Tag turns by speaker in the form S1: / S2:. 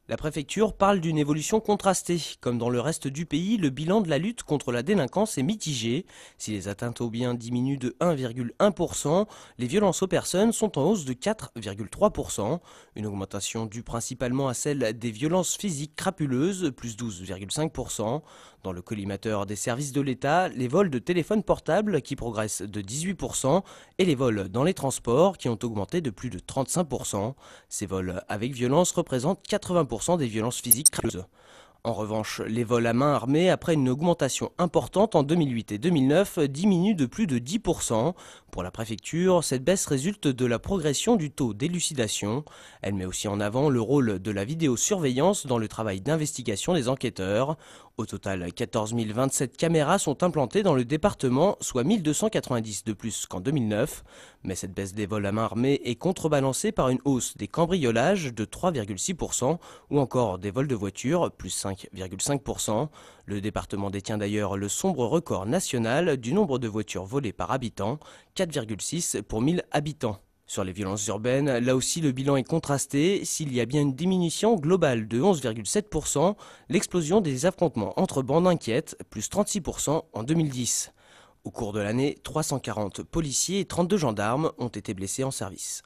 S1: La préfecture parle d'une évolution contrastée. Comme dans le reste du pays, le bilan de la lutte contre la délinquance est mitigé. Si les atteintes aux biens diminuent de 1,1%, les violences aux personnes sont en hausse de 4,3%. Une augmentation due principalement à celle des violences physiques crapuleuses, plus 12,5%. Dans le collimateur des services de l'État, les vols de téléphones portables qui progressent de 18% et les vols dans les transports qui ont augmenté de plus de 35%. Ces vols avec violence représentent 80% des violences physiques crapuleuses. En revanche, les vols à main armée, après une augmentation importante en 2008 et 2009, diminuent de plus de 10%. Pour la préfecture, cette baisse résulte de la progression du taux d'élucidation. Elle met aussi en avant le rôle de la vidéosurveillance dans le travail d'investigation des enquêteurs. Au total, 14 027 caméras sont implantées dans le département, soit 1290 de plus qu'en 2009. Mais cette baisse des vols à main armée est contrebalancée par une hausse des cambriolages de 3,6% ou encore des vols de voitures, plus 5,5%. Le département détient d'ailleurs le sombre record national du nombre de voitures volées par habitant, 4,6 pour 1000 habitants. Sur les violences urbaines, là aussi le bilan est contrasté. S'il y a bien une diminution globale de 11,7%, l'explosion des affrontements entre bandes inquiète, plus 36% en 2010. Au cours de l'année, 340 policiers et 32 gendarmes ont été blessés en service.